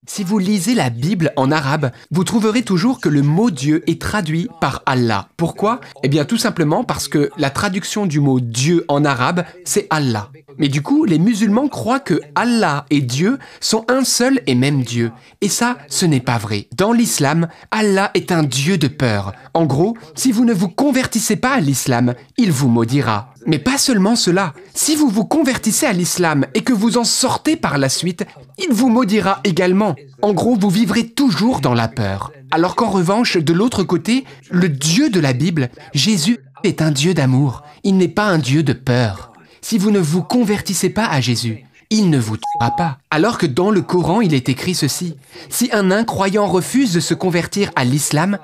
Si vous lisez la Bible en arabe, vous trouverez toujours que le mot Dieu est traduit par Allah. Pourquoi? Eh bien tout simplement parce que la traduction du mot Dieu en arabe, c'est Allah. Mais du coup, les musulmans croient que Allah et Dieu sont un seul et même Dieu. Et ça, ce n'est pas vrai. Dans l'islam, Allah est un Dieu de peur. En gros, si vous ne vous convertissez pas à l'islam, il vous maudira. Mais pas seulement cela. Si vous vous convertissez à l'islam et que vous en sortez par la suite, il vous maudira également. En gros, vous vivrez toujours dans la peur. Alors qu'en revanche, de l'autre côté, le Dieu de la Bible, Jésus, est un Dieu d'amour. Il n'est pas un Dieu de peur. Si vous ne vous convertissez pas à Jésus, il ne vous tuera pas. Alors que dans le Coran, il est écrit ceci. Si un incroyant refuse de se convertir à l'islam,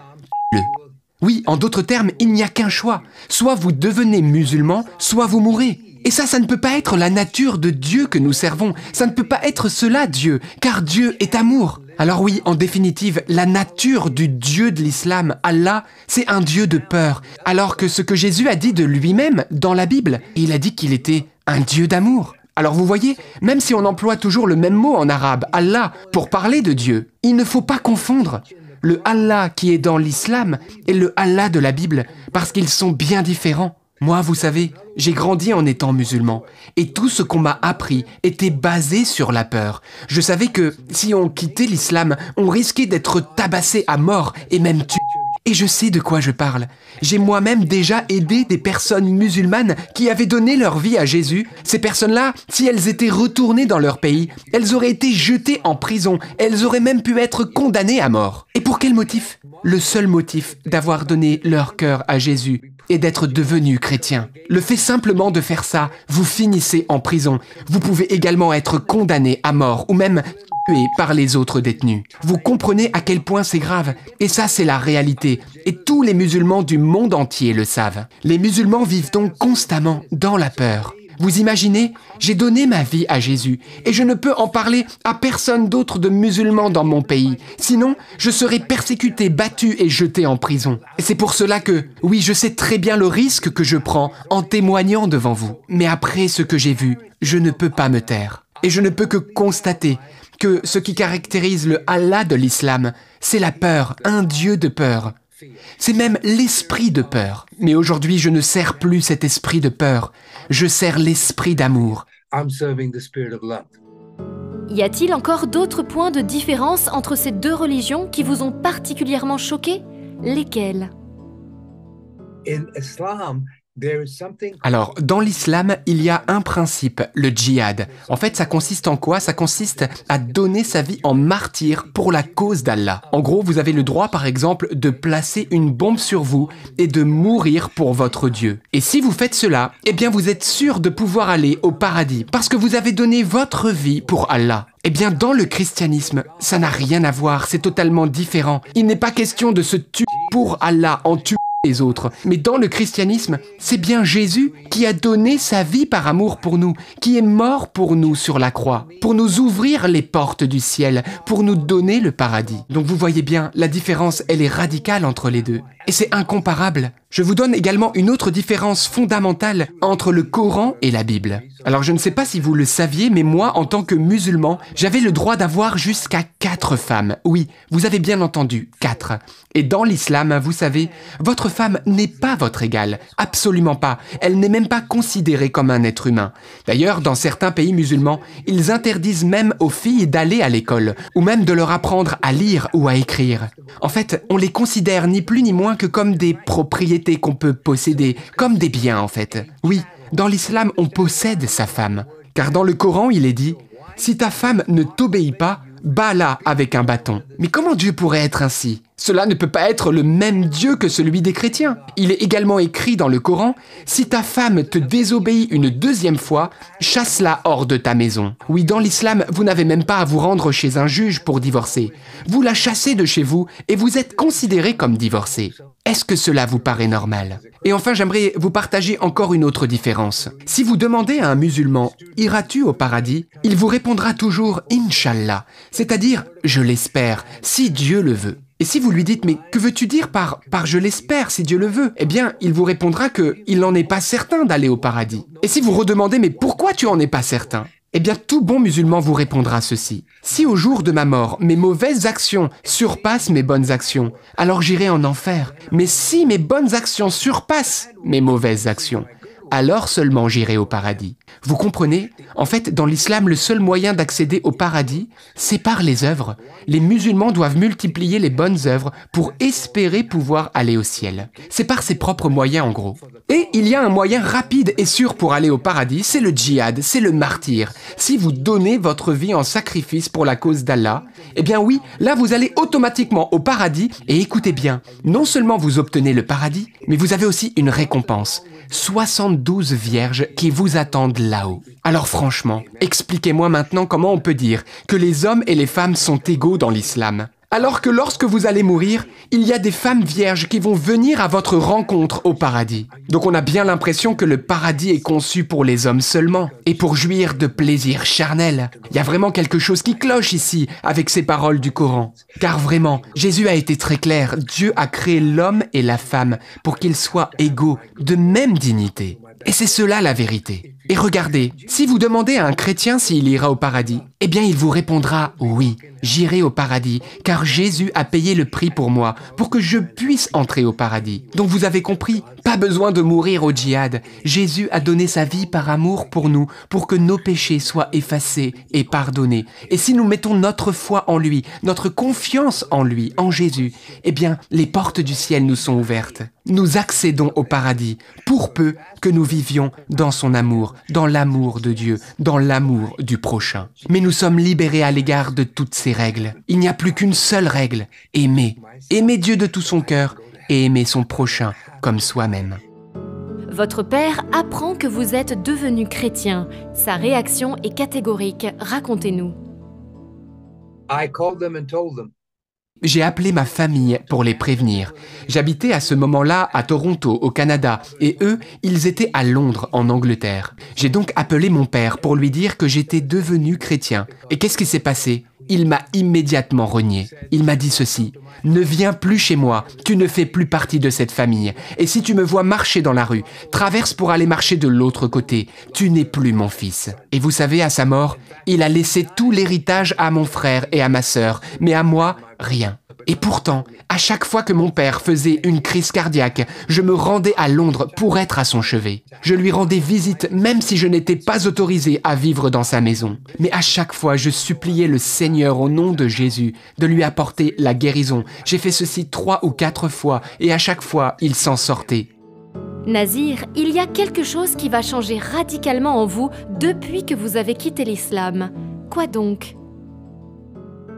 le. Oui, en d'autres termes, il n'y a qu'un choix. Soit vous devenez musulman, soit vous mourrez. Et ça ne peut pas être la nature de Dieu que nous servons. Ça ne peut pas être cela, Dieu, car Dieu est amour. Alors oui, en définitive, la nature du Dieu de l'islam, Allah, c'est un Dieu de peur. Alors que ce que Jésus a dit de lui-même dans la Bible, il a dit qu'il était un Dieu d'amour. Alors vous voyez, même si on emploie toujours le même mot en arabe, Allah, pour parler de Dieu, il ne faut pas confondre le Allah qui est dans l'islam et le Allah de la Bible, parce qu'ils sont bien différents. Moi, vous savez, j'ai grandi en étant musulman, et tout ce qu'on m'a appris était basé sur la peur. Je savais que si on quittait l'islam, on risquait d'être tabassé à mort et même tué. Et je sais de quoi je parle. J'ai moi-même déjà aidé des personnes musulmanes qui avaient donné leur vie à Jésus. Ces personnes-là, si elles étaient retournées dans leur pays, elles auraient été jetées en prison. Elles auraient même pu être condamnées à mort. Et pour quel motif? Le seul motif d'avoir donné leur cœur à Jésus et d'être devenus chrétiens. Le fait simplement de faire ça, vous finissez en prison. Vous pouvez également être condamné à mort ou même tué par les autres détenus. Vous comprenez à quel point c'est grave. Et ça, c'est la réalité. Et tous les musulmans du monde entier le savent. Les musulmans vivent donc constamment dans la peur. Vous imaginez, j'ai donné ma vie à Jésus et je ne peux en parler à personne d'autre de musulman dans mon pays. Sinon, je serais persécuté, battu et jeté en prison. Et c'est pour cela que, oui, je sais très bien le risque que je prends en témoignant devant vous. Mais après ce que j'ai vu, je ne peux pas me taire. Et je ne peux que constater que ce qui caractérise le Allah de l'islam, c'est la peur, un Dieu de peur. C'est même l'esprit de peur. Mais aujourd'hui, je ne sers plus cet esprit de peur. Je sers l'esprit d'amour. Y a-t-il encore d'autres points de différence entre ces deux religions qui vous ont particulièrement choqué? Lesquels? Alors, dans l'islam, il y a un principe, le djihad. En fait, ça consiste en quoi? Ça consiste à donner sa vie en martyr pour la cause d'Allah. En gros, vous avez le droit, par exemple, de placer une bombe sur vous et de mourir pour votre Dieu. Et si vous faites cela, eh bien, vous êtes sûr de pouvoir aller au paradis parce que vous avez donné votre vie pour Allah. Eh bien, dans le christianisme, ça n'a rien à voir, c'est totalement différent. Il n'est pas question de se tuer pour Allah en tuant les autres. Mais dans le christianisme, c'est bien Jésus qui a donné sa vie par amour pour nous, qui est mort pour nous sur la croix, pour nous ouvrir les portes du ciel, pour nous donner le paradis. Donc vous voyez bien, la différence, elle est radicale entre les deux. Et c'est incomparable. Je vous donne également une autre différence fondamentale entre le Coran et la Bible. Alors je ne sais pas si vous le saviez, mais moi, en tant que musulman, j'avais le droit d'avoir jusqu'à 4 femmes. Oui, vous avez bien entendu, 4. Et dans l'islam, vous savez, votre femme n'est pas votre égale. Absolument pas. Elle n'est même pas considérée comme un être humain. D'ailleurs, dans certains pays musulmans, ils interdisent même aux filles d'aller à l'école, ou même de leur apprendre à lire ou à écrire. En fait, on les considère ni plus ni moins que comme des propriétés qu'on peut posséder, comme des biens en fait. Oui, dans l'islam, on possède sa femme. Car dans le Coran, il est dit « Si ta femme ne t'obéit pas, bats-la avec un bâton. » Mais comment Dieu pourrait être ainsi? Cela ne peut pas être le même Dieu que celui des chrétiens. Il est également écrit dans le Coran « Si ta femme te désobéit une 2e fois, chasse-la hors de ta maison. » Oui, dans l'islam, vous n'avez même pas à vous rendre chez un juge pour divorcer. Vous la chassez de chez vous et vous êtes considéré comme divorcé. Est-ce que cela vous paraît normal? Et enfin, j'aimerais vous partager encore une autre différence. Si vous demandez à un musulman « Iras-tu au paradis ?» il vous répondra toujours « Inch'Allah », c'est-à-dire « Je l'espère, si Dieu le veut ». Et si vous lui dites « Mais que veux-tu dire par je l'espère, si Dieu le veut ?» Eh bien, il vous répondra qu'il n'en est pas certain d'aller au paradis. Et si vous redemandez « Mais pourquoi tu en es pas certain ?» Eh bien, tout bon musulman vous répondra ceci. Si au jour de ma mort, mes mauvaises actions surpassent mes bonnes actions, alors j'irai en enfer. Mais si mes bonnes actions surpassent mes mauvaises actions, alors seulement j'irai au paradis. Vous comprenez? En fait, dans l'islam, le seul moyen d'accéder au paradis, c'est par les œuvres. Les musulmans doivent multiplier les bonnes œuvres pour espérer pouvoir aller au ciel. C'est par ses propres moyens en gros. Et il y a un moyen rapide et sûr pour aller au paradis, c'est le djihad, c'est le martyr. Si vous donnez votre vie en sacrifice pour la cause d'Allah, eh bien oui, là vous allez automatiquement au paradis et écoutez bien, non seulement vous obtenez le paradis, mais vous avez aussi une récompense. 72 vierges qui vous attendent là-haut. Alors franchement, expliquez-moi maintenant comment on peut dire que les hommes et les femmes sont égaux dans l'islam. Alors que lorsque vous allez mourir, il y a des femmes vierges qui vont venir à votre rencontre au paradis. Donc on a bien l'impression que le paradis est conçu pour les hommes seulement et pour jouir de plaisirs charnels. Il y a vraiment quelque chose qui cloche ici avec ces paroles du Coran. Car vraiment, Jésus a été très clair, Dieu a créé l'homme et la femme pour qu'ils soient égaux, de même dignité. Et c'est cela la vérité. Et regardez, si vous demandez à un chrétien s'il ira au paradis, eh bien il vous répondra « Oui, j'irai au paradis, car Jésus a payé le prix pour moi, pour que je puisse entrer au paradis. » Donc vous avez compris, pas besoin de mourir au djihad. Jésus a donné sa vie par amour pour nous, pour que nos péchés soient effacés et pardonnés. Et si nous mettons notre foi en lui, notre confiance en lui, en Jésus, eh bien les portes du ciel nous sont ouvertes. Nous accédons au paradis, pour peu que nous vivions dans son amour, dans l'amour de Dieu, dans l'amour du prochain. Mais nous sommes libérés à l'égard de toutes ces règles. Il n'y a plus qu'une seule règle, aimer. Aimer Dieu de tout son cœur et aimer son prochain comme soi-même. Votre père apprend que vous êtes devenu chrétien. Sa réaction est catégorique. Racontez-nous. I called them and told them. J'ai appelé ma famille pour les prévenir. J'habitais à ce moment-là à Toronto, au Canada, et eux, ils étaient à Londres, en Angleterre. J'ai donc appelé mon père pour lui dire que j'étais devenu chrétien. Et qu'est-ce qui s'est passé? Il m'a immédiatement renié. Il m'a dit ceci: « Ne viens plus chez moi, tu ne fais plus partie de cette famille. Et si tu me vois marcher dans la rue, traverse pour aller marcher de l'autre côté. Tu n'es plus mon fils. » Et vous savez, à sa mort, il a laissé tout l'héritage à mon frère et à ma sœur, mais à moi, rien. Et pourtant, à chaque fois que mon père faisait une crise cardiaque, je me rendais à Londres pour être à son chevet. Je lui rendais visite même si je n'étais pas autorisé à vivre dans sa maison. Mais à chaque fois, je suppliais le Seigneur au nom de Jésus de lui apporter la guérison. J'ai fait ceci 3 ou 4 fois et à chaque fois, il s'en sortait. Nazir, il y a quelque chose qui va changer radicalement en vous depuis que vous avez quitté l'islam. Quoi donc ?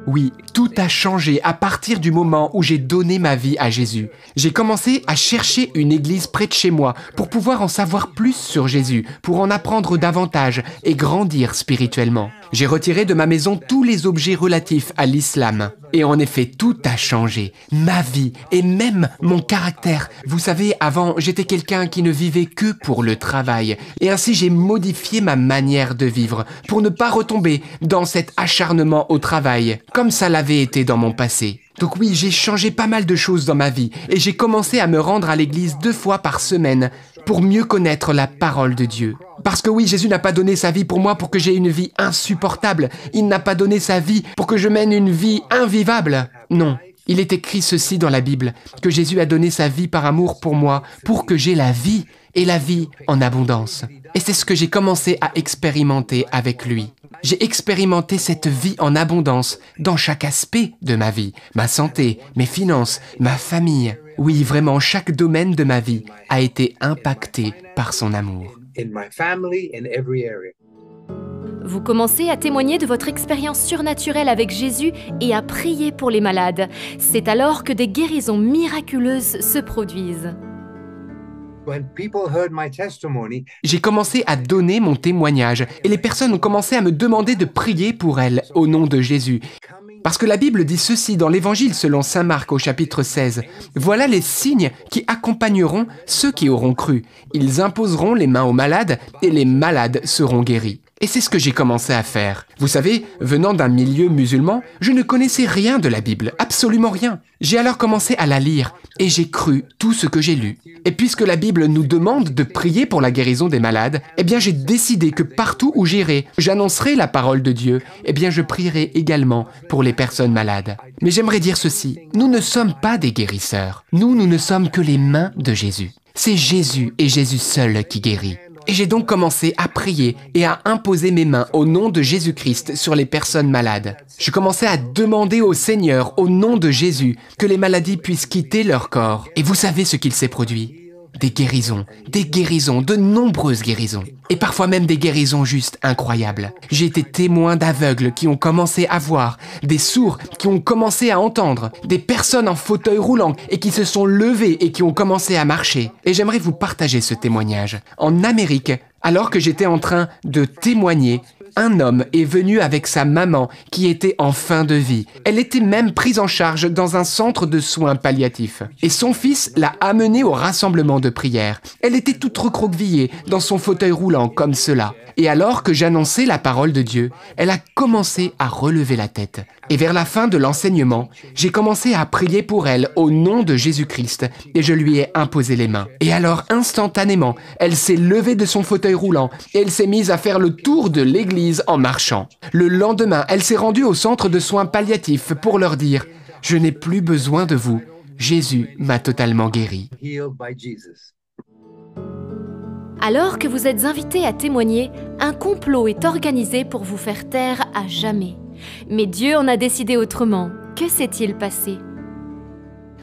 Oui, tout a changé à partir du moment où j'ai donné ma vie à Jésus. J'ai commencé à chercher une église près de chez moi pour pouvoir en savoir plus sur Jésus, pour en apprendre davantage et grandir spirituellement. J'ai retiré de ma maison tous les objets relatifs à l'islam. Et en effet, tout a changé. Ma vie et même mon caractère. Vous savez, avant, j'étais quelqu'un qui ne vivait que pour le travail. Et ainsi, j'ai modifié ma manière de vivre pour ne pas retomber dans cet acharnement au travail, comme ça l'avait été dans mon passé. Donc oui, j'ai changé pas mal de choses dans ma vie et j'ai commencé à me rendre à l'église 2 fois par semaine pour mieux connaître la parole de Dieu. Parce que oui, Jésus n'a pas donné sa vie pour moi pour que j'aie une vie insupportable. Il n'a pas donné sa vie pour que je mène une vie invivable. Non, il est écrit ceci dans la Bible, que Jésus a donné sa vie par amour pour moi, pour que j'aie la vie et la vie en abondance. Et c'est ce que j'ai commencé à expérimenter avec lui. J'ai expérimenté cette vie en abondance dans chaque aspect de ma vie, ma santé, mes finances, ma famille. Oui, vraiment, chaque domaine de ma vie a été impacté par son amour. In my family, in every area. Vous commencez à témoigner de votre expérience surnaturelle avec Jésus et à prier pour les malades. C'est alors que des guérisons miraculeuses se produisent. When people heard my testimony, J'ai commencé à donner mon témoignage et les personnes ont commencé à me demander de prier pour elles au nom de Jésus. Parce que la Bible dit ceci dans l'Évangile selon saint Marc au chapitre 16. « Voilà les signes qui accompagneront ceux qui auront cru. Ils imposeront les mains aux malades et les malades seront guéris. » Et c'est ce que j'ai commencé à faire. Vous savez, venant d'un milieu musulman, je ne connaissais rien de la Bible, absolument rien. J'ai alors commencé à la lire et j'ai cru tout ce que j'ai lu. Et puisque la Bible nous demande de prier pour la guérison des malades, eh bien j'ai décidé que partout où j'irai, j'annoncerai la parole de Dieu, eh bien je prierai également pour les personnes malades. Mais j'aimerais dire ceci, nous ne sommes pas des guérisseurs. Nous ne sommes que les mains de Jésus. C'est Jésus et Jésus seul qui guérit. Et j'ai donc commencé à prier et à imposer mes mains au nom de Jésus-Christ sur les personnes malades. Je commençais à demander au Seigneur, au nom de Jésus, que les maladies puissent quitter leur corps. Et vous savez ce qu'il s'est produit ? Des guérisons, de nombreuses guérisons. Et parfois même des guérisons juste incroyables. J'ai été témoin d'aveugles qui ont commencé à voir, des sourds qui ont commencé à entendre, des personnes en fauteuil roulant et qui se sont levées et qui ont commencé à marcher. Et j'aimerais vous partager ce témoignage. En Amérique, alors que j'étais en train de témoigner, un homme est venu avec sa maman qui était en fin de vie. Elle était même prise en charge dans un centre de soins palliatifs. Et son fils l'a amenée au rassemblement de prière. Elle était toute recroquevillée dans son fauteuil roulant comme cela. Et alors que j'annonçais la parole de Dieu, elle a commencé à relever la tête. Et vers la fin de l'enseignement, j'ai commencé à prier pour elle au nom de Jésus-Christ et je lui ai imposé les mains. Et alors, instantanément, elle s'est levée de son fauteuil roulant et elle s'est mise à faire le tour de l'église en marchant. Le lendemain, elle s'est rendue au centre de soins palliatifs pour leur dire « Je n'ai plus besoin de vous. Jésus m'a totalement guéri. » Alors que vous êtes invité à témoigner, un complot est organisé pour vous faire taire à jamais. Mais Dieu en a décidé autrement. Que s'est-il passé ?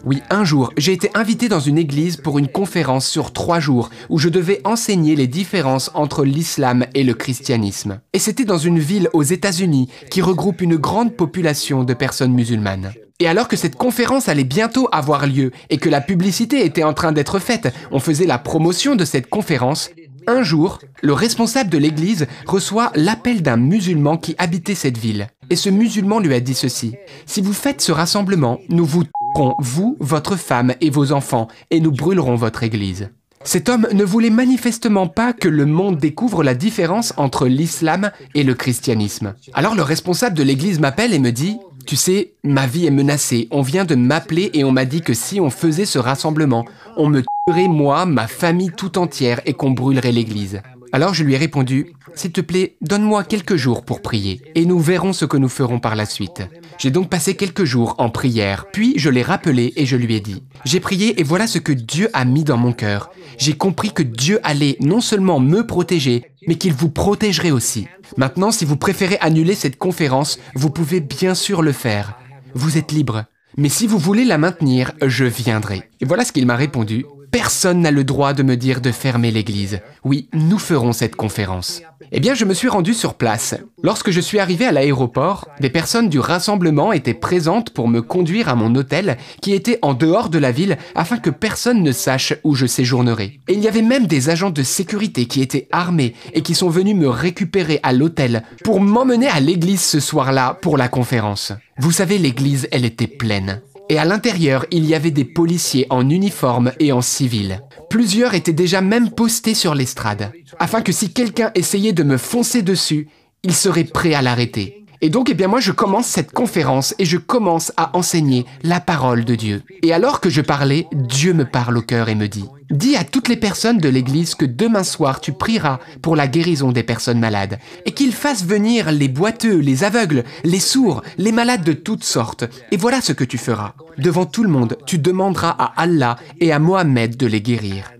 Oui, un jour, j'ai été invité dans une église pour une conférence sur 3 jours où je devais enseigner les différences entre l'islam et le christianisme. Et c'était dans une ville aux États-Unis qui regroupe une grande population de personnes musulmanes. Et alors que cette conférence allait bientôt avoir lieu et que la publicité était en train d'être faite, on faisait la promotion de cette conférence, un jour, le responsable de l'église reçoit l'appel d'un musulman qui habitait cette ville. Et ce musulman lui a dit ceci, « Si vous faites ce rassemblement, nous vous tuerons, vous, votre femme et vos enfants, et nous brûlerons votre église. » Cet homme ne voulait manifestement pas que le monde découvre la différence entre l'islam et le christianisme. Alors le responsable de l'église m'appelle et me dit « Tu sais, ma vie est menacée, on vient de m'appeler et on m'a dit que si on faisait ce rassemblement, on me tuerait moi, ma famille tout entière et qu'on brûlerait l'église. » Alors je lui ai répondu « S'il te plaît, donne-moi quelques jours pour prier et nous verrons ce que nous ferons par la suite. » J'ai donc passé quelques jours en prière, puis je l'ai rappelé et je lui ai dit « J'ai prié et voilà ce que Dieu a mis dans mon cœur. J'ai compris que Dieu allait non seulement me protéger, mais qu'il vous protégerait aussi. Maintenant, si vous préférez annuler cette conférence, vous pouvez bien sûr le faire. Vous êtes libre. Mais si vous voulez la maintenir, je viendrai. » Et voilà ce qu'il m'a répondu. « Personne n'a le droit de me dire de fermer l'église. Oui, nous ferons cette conférence. » Eh bien, je me suis rendu sur place. Lorsque je suis arrivé à l'aéroport, des personnes du rassemblement étaient présentes pour me conduire à mon hôtel qui était en dehors de la ville afin que personne ne sache où je séjournerais. Et il y avait même des agents de sécurité qui étaient armés et qui sont venus me récupérer à l'hôtel pour m'emmener à l'église ce soir-là pour la conférence. Vous savez, l'église, elle était pleine. Et à l'intérieur, il y avait des policiers en uniforme et en civil. Plusieurs étaient déjà même postés sur l'estrade, afin que si quelqu'un essayait de me foncer dessus, ils seraient prêts à l'arrêter. Et donc, eh bien moi, je commence cette conférence et je commence à enseigner la parole de Dieu. Et alors que je parlais, Dieu me parle au cœur et me dit « Dis à toutes les personnes de l'église que demain soir, tu prieras pour la guérison des personnes malades et qu'ils fassent venir les boiteux, les aveugles, les sourds, les malades de toutes sortes. Et voilà ce que tu feras. Devant tout le monde, tu demanderas à Allah et à Mohammed de les guérir.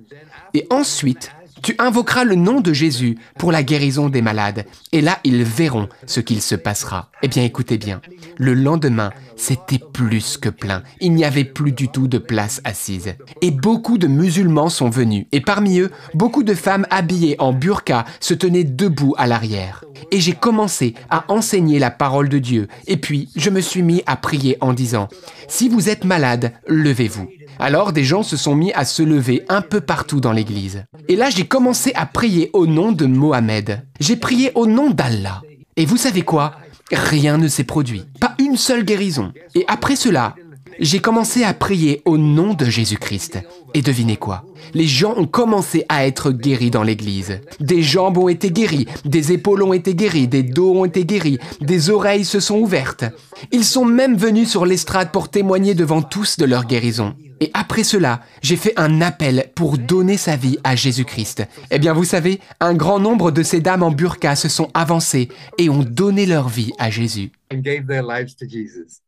Et ensuite, tu invoqueras le nom de Jésus pour la guérison des malades. Et là, ils verront ce qu'il se passera. » Eh bien, écoutez bien. Le lendemain, c'était plus que plein. Il n'y avait plus du tout de place assise. Et beaucoup de musulmans sont venus. Et parmi eux, beaucoup de femmes habillées en burqa se tenaient debout à l'arrière. Et j'ai commencé à enseigner la parole de Dieu. Et puis, je me suis mis à prier en disant « Si vous êtes malade, levez-vous. » Alors des gens se sont mis à se lever un peu partout dans l'église. Et là, j'ai commencé à prier au nom de Mohammed. J'ai prié au nom d'Allah. Et vous savez quoi ? Rien ne s'est produit. Pas une seule guérison. Et après cela, J'ai commencé à prier au nom de Jésus-Christ. Et devinez quoi? Les gens ont commencé à être guéris dans l'église. Des jambes ont été guéries, des épaules ont été guéries, des dos ont été guéris, des oreilles se sont ouvertes. Ils sont même venus sur l'estrade pour témoigner devant tous de leur guérison. Et après cela, j'ai fait un appel pour donner sa vie à Jésus-Christ. Eh bien, vous savez, un grand nombre de ces dames en burqa se sont avancées et ont donné leur vie à Jésus. and gave their lives to Jesus.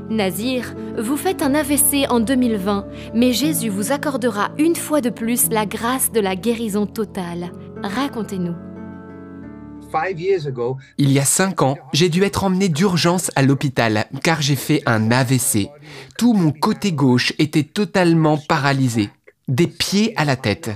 Nazir, vous faites un AVC en 2020, mais Jésus vous accordera une fois de plus la grâce de la guérison totale. Racontez-nous. 5 years ago, Il y a 5 ans, j'ai dû être emmené d'urgence à l'hôpital car j'ai fait un AVC. Tout mon côté gauche était totalement paralysé, des pieds à la tête.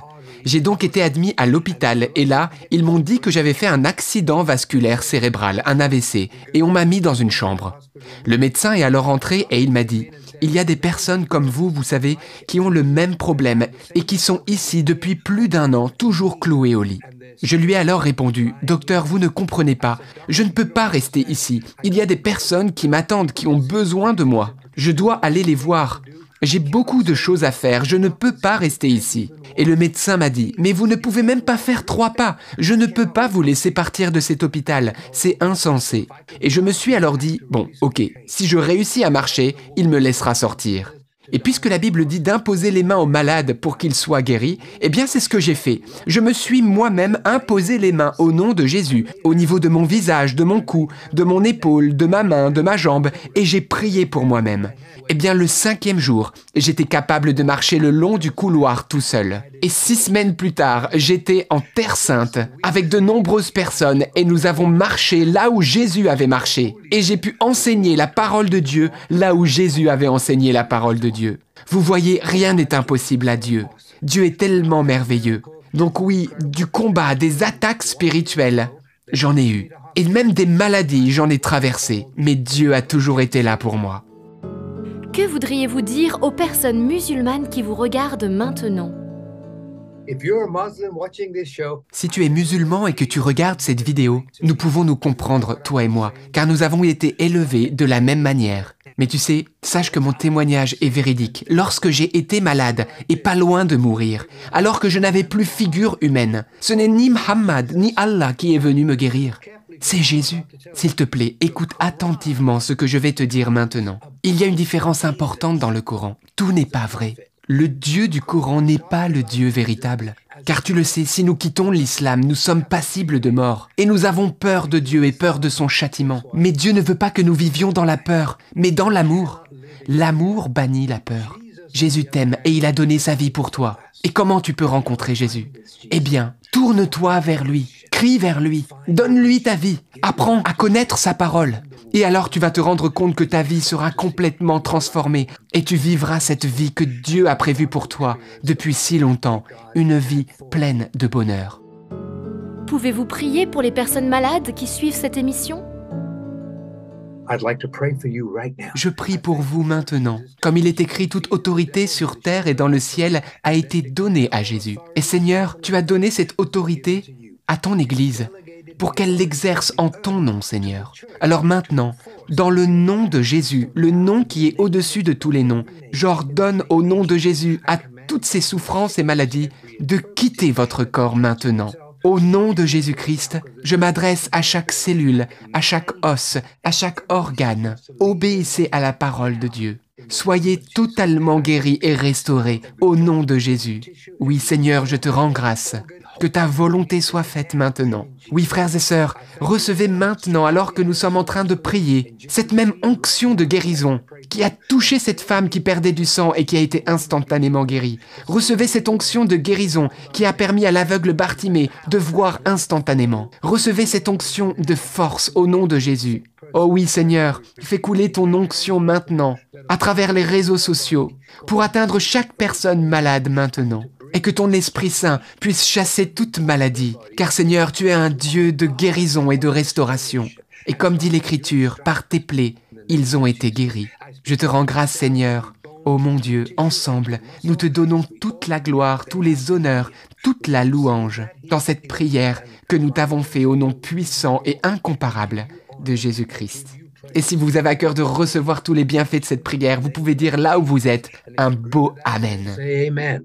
J'ai donc été admis à l'hôpital et là, ils m'ont dit que j'avais fait un accident vasculaire cérébral, un AVC, et on m'a mis dans une chambre. Le médecin est alors entré et il m'a dit « Il y a des personnes comme vous savez, qui ont le même problème et qui sont ici depuis plus d'1 an, toujours clouées au lit. » Je lui ai alors répondu « Docteur, vous ne comprenez pas, je ne peux pas rester ici. Il y a des personnes qui m'attendent, qui ont besoin de moi. Je dois aller les voir. J'ai beaucoup de choses à faire, je ne peux pas rester ici. » Et le médecin m'a dit « Mais vous ne pouvez même pas faire 3 pas. Je ne peux pas vous laisser partir de cet hôpital. C'est insensé. » Et je me suis alors dit « Bon, ok, si je réussis à marcher, il me laissera sortir. » Et puisque la Bible dit d'imposer les mains aux malades pour qu'ils soient guéris, eh bien c'est ce que j'ai fait. Je me suis moi-même imposé les mains au nom de Jésus, au niveau de mon visage, de mon cou, de mon épaule, de ma main, de ma jambe, et j'ai prié pour moi-même. Eh bien le 5e jour, j'étais capable de marcher le long du couloir tout seul. Et 6 semaines plus tard, j'étais en Terre Sainte avec de nombreuses personnes et nous avons marché là où Jésus avait marché. Et j'ai pu enseigner la parole de Dieu là où Jésus avait enseigné la parole de Dieu. Vous voyez, rien n'est impossible à Dieu. Dieu est tellement merveilleux. Donc oui, du combat, des attaques spirituelles, j'en ai eu. Et même des maladies, j'en ai traversé. Mais Dieu a toujours été là pour moi. Que voudriez-vous dire aux personnes musulmanes qui vous regardent maintenant? if you're a Muslim watching this show, Si tu es musulman et que tu regardes cette vidéo, nous pouvons nous comprendre, toi et moi, car nous avons été élevés de la même manière. Mais tu sais, sache que mon témoignage est véridique. Lorsque j'ai été malade et pas loin de mourir, alors que je n'avais plus figure humaine, ce n'est ni Muhammad ni Allah qui est venu me guérir. C'est Jésus. S'il te plaît, écoute attentivement ce que je vais te dire maintenant. Il y a une différence importante dans le Coran. Tout n'est pas vrai. Le Dieu du Coran n'est pas le Dieu véritable. Car tu le sais, si nous quittons l'islam, nous sommes passibles de mort. Et nous avons peur de Dieu et peur de son châtiment. Mais Dieu ne veut pas que nous vivions dans la peur, mais dans l'amour. L'amour bannit la peur. Jésus t'aime et il a donné sa vie pour toi. Et comment tu peux rencontrer Jésus? Eh bien, tourne-toi vers lui, crie vers lui, donne-lui ta vie, apprends à connaître sa parole. Et alors tu vas te rendre compte que ta vie sera complètement transformée et tu vivras cette vie que Dieu a prévue pour toi depuis si longtemps, une vie pleine de bonheur. Pouvez-vous prier pour les personnes malades qui suivent cette émission? I'd like to pray for you right now. Je prie pour vous maintenant. Comme il est écrit, toute autorité sur terre et dans le ciel a été donnée à Jésus. Et Seigneur, tu as donné cette autorité à ton Église pour qu'elle l'exerce en ton nom, Seigneur. Alors maintenant, dans le nom de Jésus, le nom qui est au-dessus de tous les noms, j'ordonne au nom de Jésus à toutes ces souffrances et maladies de quitter votre corps maintenant. Au nom de Jésus-Christ, je m'adresse à chaque cellule, à chaque os, à chaque organe. Obéissez à la parole de Dieu. Soyez totalement guéris et restaurés au nom de Jésus. Oui, Seigneur, je te rends grâce. Que ta volonté soit faite maintenant. Oui, frères et sœurs, recevez maintenant, alors que nous sommes en train de prier, cette même onction de guérison qui a touché cette femme qui perdait du sang et qui a été instantanément guérie. Recevez cette onction de guérison qui a permis à l'aveugle Bartimée de voir instantanément. Recevez cette onction de force au nom de Jésus. Oh oui, Seigneur, fais couler ton onction maintenant, à travers les réseaux sociaux, pour atteindre chaque personne malade maintenant. Et que ton Esprit Saint puisse chasser toute maladie. Car Seigneur, tu es un Dieu de guérison et de restauration. Et comme dit l'Écriture, par tes plaies, ils ont été guéris. Je te rends grâce, Seigneur. Ô mon Dieu, ensemble, nous te donnons toute la gloire, tous les honneurs, toute la louange, dans cette prière que nous t'avons fait au nom puissant et incomparable de Jésus-Christ. Et si vous avez à cœur de recevoir tous les bienfaits de cette prière, vous pouvez dire là où vous êtes un beau Amen. Say amen.